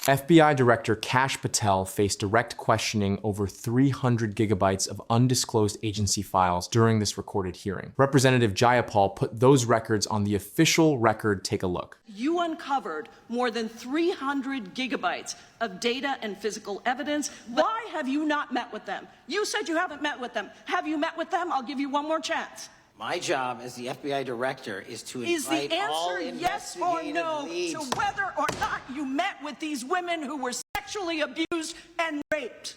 FBI Director Kash Patel faced direct questioning over 300 gigabytes of undisclosed agency files during this recorded hearing. Representative Jayapal put those records on the official record. Take a look. You uncovered more than 300 gigabytes of data and physical evidence. Why have you not met with them? You said you haven't met with them. Have you met with them? I'll give you one more chance. My job as the FBI director is to invite all investigative leads. Is the answer yes or no to whether or not you met with these women who were sexually abused and raped?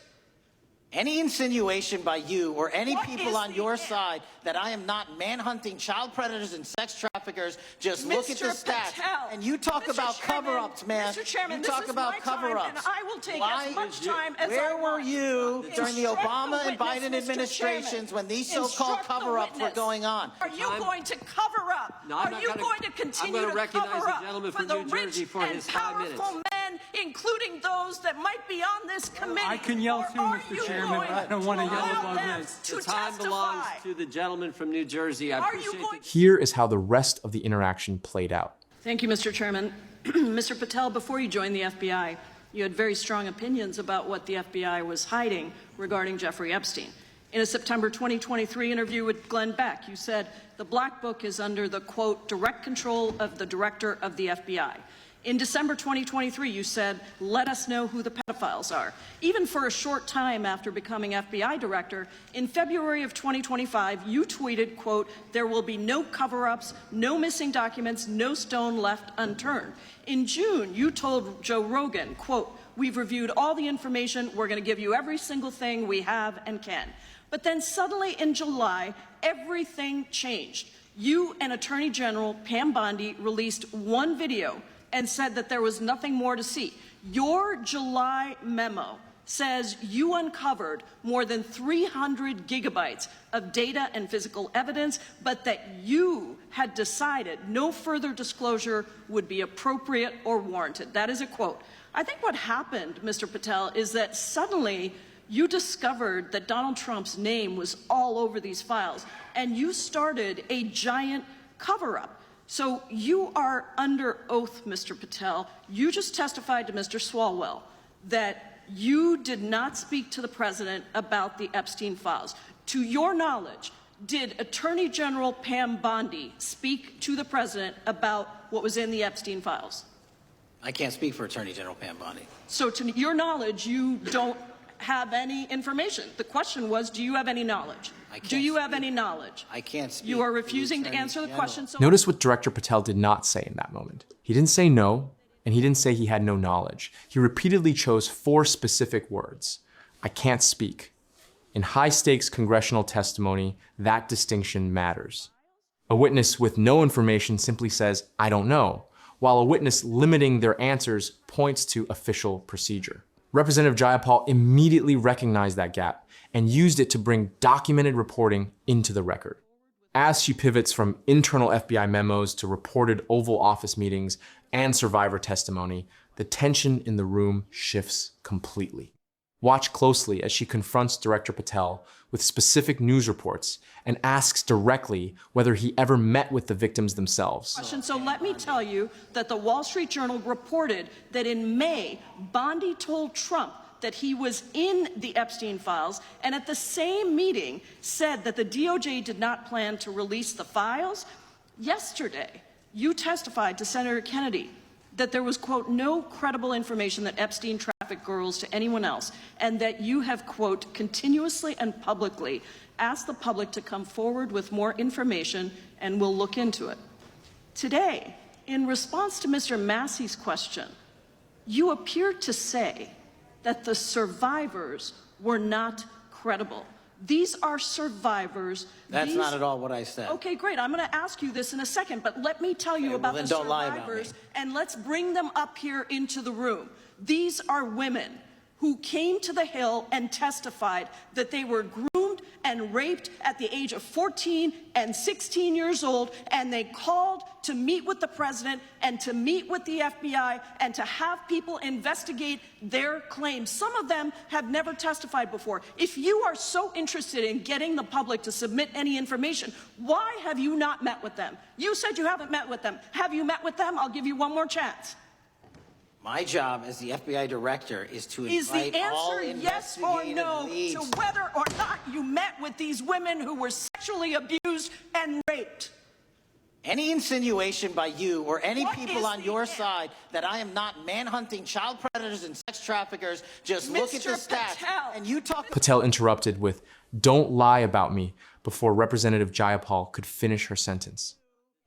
Any insinuation by you or any people on your side that I am not manhunting child predators and sex traffickers, just look at the stats. And you talk about cover-ups, man. Mr. Chairman, you talk about cover-ups. And I will take as much time as Where were you during the Obama and Biden administrations when these so-called cover-ups were going on? Are you going to cover up? Are you going to continue to cover up for the rich and powerful men, including those that might be on this committee? I can yell too, Mr. Chairman. I don't want to yell about this. The time belongs to the gentleman from New Jersey. I appreciate it. Here is how the rest of the interaction played out. Thank you, Mr. Chairman. Mr. Patel, before you joined the FBI, you had very strong opinions about what the FBI was hiding regarding Jeffrey Epstein. In a September 2023 interview with Glenn Beck, you said the Black Book is under the, quote, direct control of the director of the FBI. In December 2023, you said, let us know who the pedophiles are. Even for a short time after becoming FBI director, in February of 2025, you tweeted, quote, there will be no cover-ups, no missing documents, no stone left unturned. In June, you told Joe Rogan, quote, we've reviewed all the information, we're going to give you every single thing we have and can. But then suddenly in July, everything changed. You and Attorney General Pam Bondi released one video and said that there was nothing more to see. Your July memo says you uncovered more than 300 gigabytes of data and physical evidence, but that you had decided no further disclosure would be appropriate or warranted. That is a quote. I think what happened, Mr. Patel, is that suddenly you discovered that Donald Trump's name was all over these files, and you started a giant cover-up. So you are under oath, Mr. Patel. You just testified to Mr. Swalwell that you did not speak to the president about the Epstein files. To your knowledge, did Attorney General Pam Bondi speak to the president about what was in the Epstein files? I can't speak for Attorney General Pam Bondi. So to your knowledge, you don't have any information. The question was, do you have any knowledge? Do you have any knowledge? I can't speak. You are refusing to answer the question. So notice what Director Patel did not say in that moment. He didn't say no, and he didn't say he had no knowledge. He repeatedly chose 4 specific words. I can't speak. In high-stakes congressional testimony, that distinction matters. A witness with no information simply says, I don't know, while a witness limiting their answers points to official procedure. Representative Jayapal immediately recognized that gap and used it to bring documented reporting into the record. As she pivots from internal FBI memos to reported Oval Office meetings and survivor testimony, the tension in the room shifts completely. Watch closely as she confronts Director Patel with specific news reports and asks directly whether he ever met with the victims themselves. So let me tell you that the Wall Street Journal reported that in May, Bondi told Trump that he was in the Epstein files, and at the same meeting said that the DOJ did not plan to release the files. Yesterday, you testified to Senator Kennedy that there was, quote, no credible information that Epstein trafficked girls to anyone else, and that you have, quote, continuously and publicly asked the public to come forward with more information, and we'll look into it. Today, in response to Mr. Massey's question, you appear to say that the survivors were not credible. These are survivors. That's not at all what I said. Okay, great. I'm going to ask you this in a second, but let me tell you about the survivors, and let's bring them up here into the room. These are women who came to the Hill and testified that they were groomed and raped at the age of 14 and 16 years old, and they called to meet with the president and to meet with the FBI and to have people investigate their claims. Some of them have never testified before. If you are so interested in getting the public to submit any information, why have you not met with them? You said you haven't met with them. Have you met with them? I'll give you one more chance. My job as the FBI director is to invite all Is the answer yes or investigative no leads. to whether or not you met with these women who were sexually abused and raped? Any insinuation by you or any What people is on the your if? side that I am not manhunting child predators and sex traffickers, just look at the Mr. stats. Patel. And you talk Patel interrupted with, "Don't lie about me," before Representative Jayapal could finish her sentence.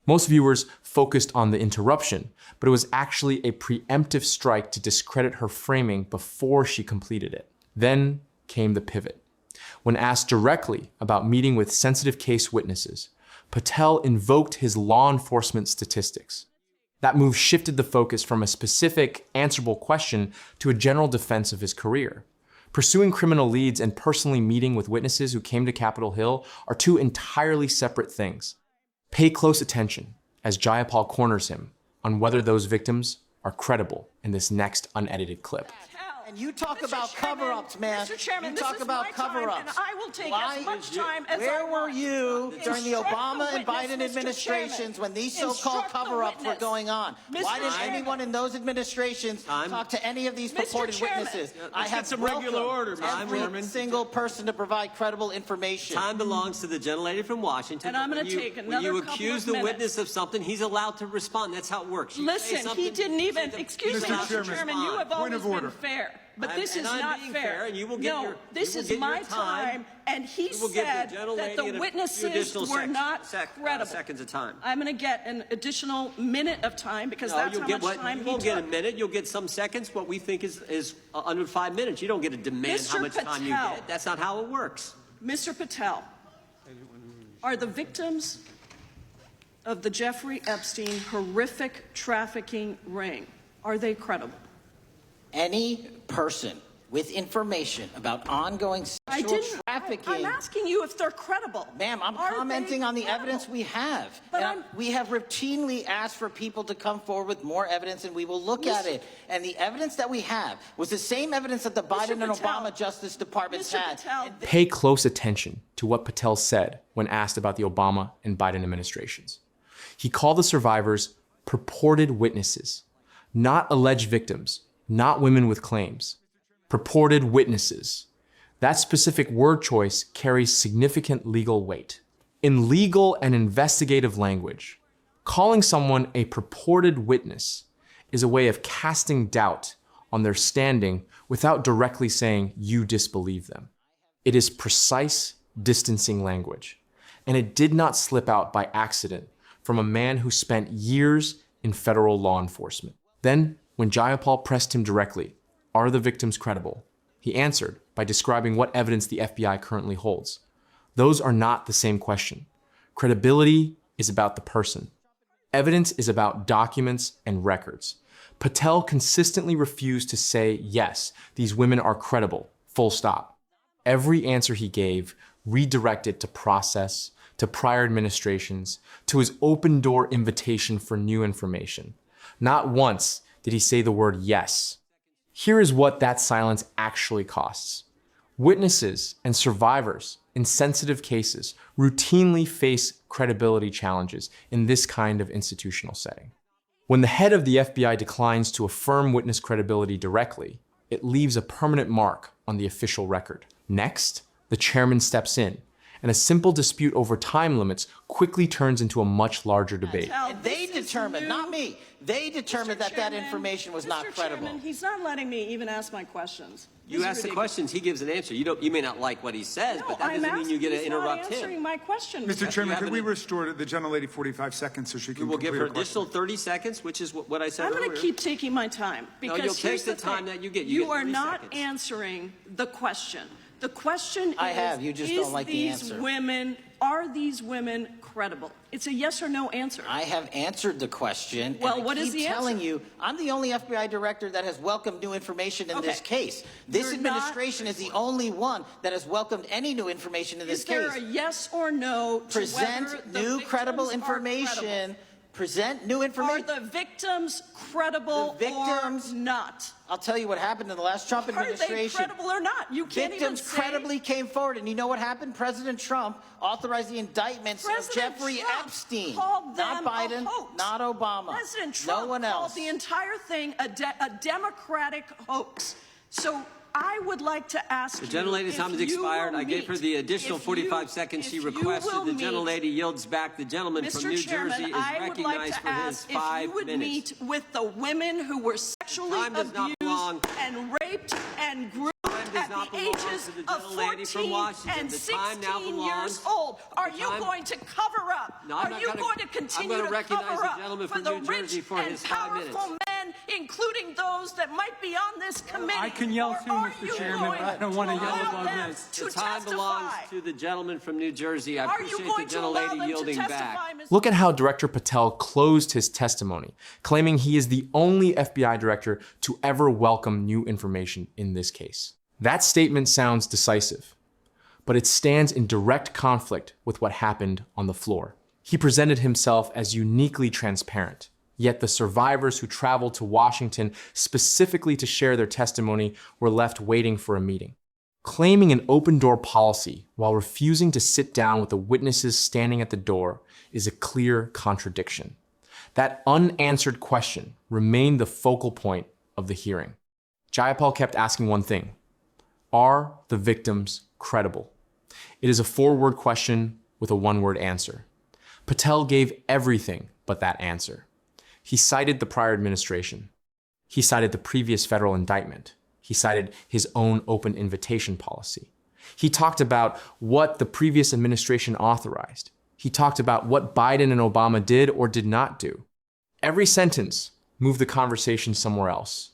Most viewers focused on the interruption, but it was actually a preemptive strike to discredit her framing before she completed it. Then came the pivot. When asked directly about meeting with sensitive case witnesses, Patel invoked his law enforcement statistics. That move shifted the focus from a specific, answerable question to a general defense of his career. Pursuing criminal leads and personally meeting with witnesses who came to Capitol Hill are two entirely separate things. Pay close attention as Jayapal corners him on whether those victims are credible in this next unedited clip. and you talk Mr. about Chairman, cover-ups, man. Mr. Chairman, you this talk is about my time, cover-ups. and I will take as much time as I Where were want. you during the Instruct Obama the and witness, Biden Mr. administrations Chairman. when these so-called Instruct the cover-ups were witness. going on? Mr. Why didn't Chairman. anyone in those administrations talk to any of these Mr. purported Chairman. witnesses? Let's I get have some regular order, Mr. every Chairman. single person to provide credible information. Time belongs to the gentlelady from Washington. And I'm but gonna when you- take When another you couple accuse of the minutes. witness of something, he's allowed to respond. That's how it works. You say Listen, he something, didn't even, say the- excuse he's me, allowed to Mr. Chairman, you have respond. always been fair. But this is I'm not being fair. fair, and you will get No, your- this you will is get your my time. time, and he You will give the said gentlelady that and the a few witnesses additional were not credible. seconds of time. I'm going to get an additional minute of time because that's how much time You he won't get a took. minute. You'll get some seconds. What we think is under 5 minutes. You don't get to demand how Mr. much time you Patel. get. That's not how it works. Mr. Patel, are the victims of the Jeffrey Epstein horrific trafficking ring, are they credible? Any person with information about ongoing sexual trafficking. I'm asking you if they're credible. Ma'am, I'm Are commenting they on the credible? evidence we have. But And we have routinely asked for people to come forward with more evidence, and we will look at it. And the evidence that we have was the same evidence that the Biden and Patel. Obama Justice Departments Mr. had. Patel. And Pay close attention to what Patel said when asked about the Obama and Biden administrations. He called the survivors purported witnesses, not alleged victims, not women with claims. Purported witnesses. That specific word choice carries significant legal weight. In legal and investigative language, calling someone a purported witness is a way of casting doubt on their standing without directly saying you disbelieve them. It is precise, distancing language, and it did not slip out by accident from a man who spent years in federal law enforcement. Then, when Jayapal pressed him directly, "Are the victims credible?" he answered by describing what evidence the FBI currently holds. Those are not the same question. Credibility is about the person. Evidence is about documents and records. Patel consistently refused to say, yes, these women are credible, full stop. Every answer he gave redirected to process, to prior administrations, to his open-door invitation for new information. Not once did he say the word yes. Here is what that silence actually costs. Witnesses and survivors in sensitive cases routinely face credibility challenges in this kind of institutional setting. When the head of the FBI declines to affirm witness credibility directly, it leaves a permanent mark on the official record. Next, the chairman steps in, and a simple dispute over time limits quickly turns into a much larger debate. And they determined, not me, they determined that that Chairman, information was not Mr. credible. Chairman, he's not letting me even ask my questions. You This is ask the ridiculous. questions, he gives an answer. You may not like what he says, No, but that I'm doesn't mean you get to asking, he's not interrupt answering him. my question. Mr. Chairman, have could we an- restore the gentlelady 45 seconds so she We can will give complete her her question? additional 30 seconds, which is what I said I'm earlier. going to keep taking my time because you'll take here's the the time thing. that you get. You get are 30 not seconds. answering the question. The question I is, have, you just don't like the answer. Are these women credible? It's a yes or no answer. I have answered the question. Well, and I what is keep the telling answer? you, I'm the only FBI director that has welcomed new information in this Okay. case. This You're not- administration is the only one that has welcomed any new information in this Is there case. a yes or no to Present whether the new victims credible are information present new Are information. the victims credible The victims- or not? I'll tell you what happened in the last Trump Are they administration. credible or not? You can't even Victims say. credibly came forward, and you know what happened? President Trump authorized the indictments of President Jeffrey Trump Epstein. called Not them Biden, a hoax. not Obama. President Trump no one called else. the entire thing a Democratic hoax. So I would like to ask The you. gentlelady's if time has you expired. will I gave her the additional if 45 you- seconds she if you requested. will The meet- gentlelady yields back. The gentleman from Mr. New Chairman, Jersey is I would like recognized to for his ask if 5 you would minutes. meet with the women who were sexually Time does not belong. abused and raped and groomed does at not the belong ages to the of gentlelady from 14 Washington. and The time now 16 belongs- years old. Are the you time- going to cover up? No, I'm Are not you gonna- going to I'm continue gonna to recognize cover the up gentleman for from the New Jersey rich for and his 5 minutes. powerful men, including those that might be on this committee? I can yell Or too, are Mr. you Chairman, going but I don't want to yell allow above them this. to The time belongs testify? to the gentleman from New Jersey. I Are you appreciate going the to allow them gentlelady to yielding back. testify, Mr. Look at how Director Patel closed his testimony, claiming he is the only FBI director to ever welcome new information in this case. That statement sounds decisive, but it stands in direct conflict with what happened on the floor. He presented himself as uniquely transparent, yet the survivors who traveled to Washington specifically to share their testimony were left waiting for a meeting. Claiming an open-door policy while refusing to sit down with the witnesses standing at the door is a clear contradiction. That unanswered question remained the focal point of the hearing. Jayapal kept asking one thing: are the victims credible? It is a 4-word question with a 1-word answer. Patel gave everything but that answer. He cited the prior administration. He cited the previous federal indictment. He cited his own open invitation policy. He talked about what the previous administration authorized. He talked about what Biden and Obama did or did not do. Every sentence moved the conversation somewhere else,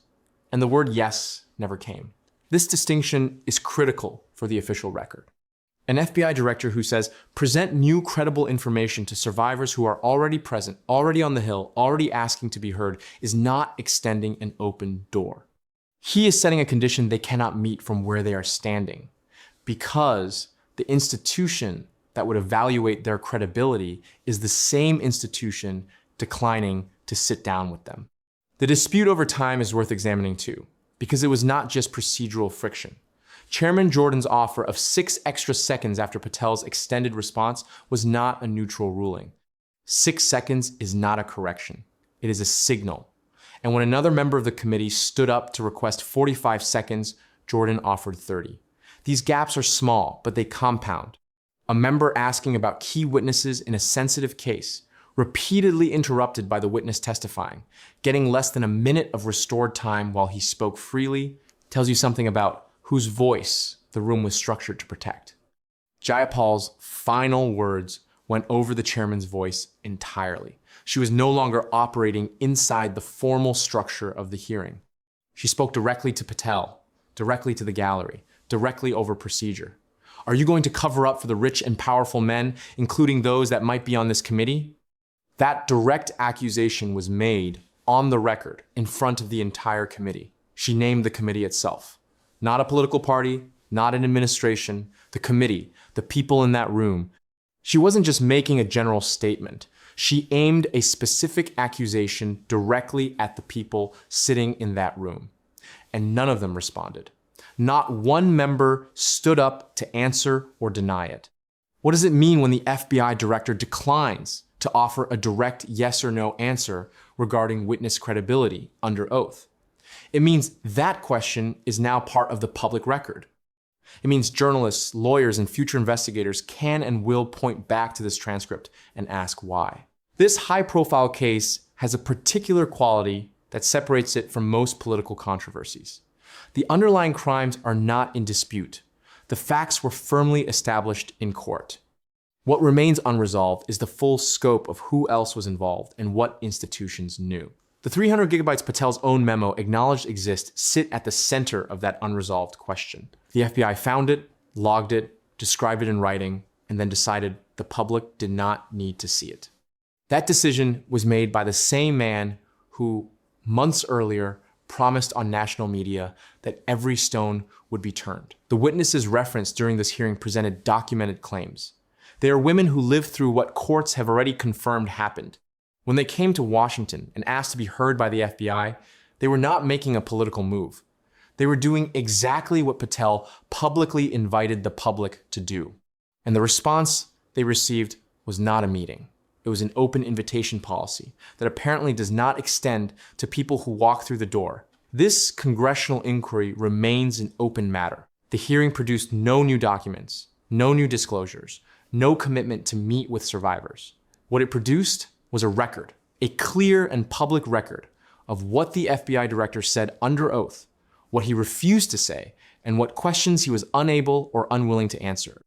and the word yes never came. This distinction is critical for the official record. An FBI director who says, present new credible information to survivors who are already present, already on the Hill, already asking to be heard, is not extending an open door. He is setting a condition they cannot meet from where they are standing, because the institution that would evaluate their credibility is the same institution declining to sit down with them. The dispute over time is worth examining too, because it was not just procedural friction. Chairman Jordan's offer of 6 extra seconds after Patel's extended response was not a neutral ruling. 6 seconds is not a correction. It is a signal. And when another member of the committee stood up to request 45 seconds, Jordan offered 30. These gaps are small, but they compound. A member asking about key witnesses in a sensitive case, repeatedly interrupted by the witness testifying, getting less than a minute of restored time while he spoke freely, tells you something about whose voice the room was structured to protect. Jayapal's final words went over the chairman's voice entirely. She was no longer operating inside the formal structure of the hearing. She spoke directly to Patel, directly to the gallery, directly over procedure. Are you going to cover up for the rich and powerful men, including those that might be on this committee? That direct accusation was made on the record in front of the entire committee. She named the committee itself. Not a political party, not an administration, the committee, the people in that room. She wasn't just making a general statement. She aimed a specific accusation directly at the people sitting in that room. And none of them responded. Not one member stood up to answer or deny it. What does it mean when the FBI director declines to offer a direct yes or no answer regarding witness credibility under oath? It means that question is now part of the public record. It means journalists, lawyers, and future investigators can and will point back to this transcript and ask why. This high-profile case has a particular quality that separates it from most political controversies. The underlying crimes are not in dispute. The facts were firmly established in court. What remains unresolved is the full scope of who else was involved and what institutions knew. The 300 gigabytes Patel's own memo acknowledged exist sit at the center of that unresolved question. The FBI found it, logged it, described it in writing, and then decided the public did not need to see it. That decision was made by the same man who, months earlier, promised on national media that every stone would be turned. The witnesses referenced during this hearing presented documented claims. They are women who lived through what courts have already confirmed happened. When they came to Washington and asked to be heard by the FBI, they were not making a political move. They were doing exactly what Patel publicly invited the public to do. And the response they received was not a meeting. It was an open invitation policy that apparently does not extend to people who walk through the door. This congressional inquiry remains an open matter. The hearing produced no new documents, no new disclosures, no commitment to meet with survivors. What it produced was a record, a clear and public record of what the FBI director said under oath, what he refused to say, and what questions he was unable or unwilling to answer.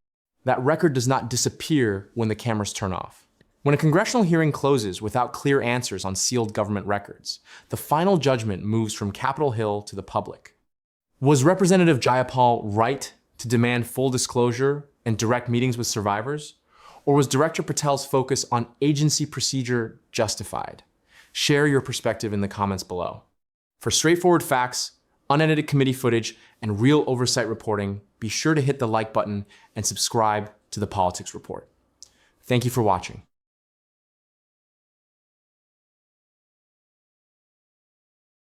That record does not disappear when the cameras turn off. When a congressional hearing closes without clear answers on sealed government records, the final judgment moves from Capitol Hill to the public. Was Representative Jayapal right to demand full disclosure and direct meetings with survivors? Or was Director Patel's focus on agency procedure justified? Share your perspective in the comments below. For straightforward facts, unedited committee footage, and real oversight reporting, be sure to hit the like button and subscribe to the Politics Report. Thank you for watching.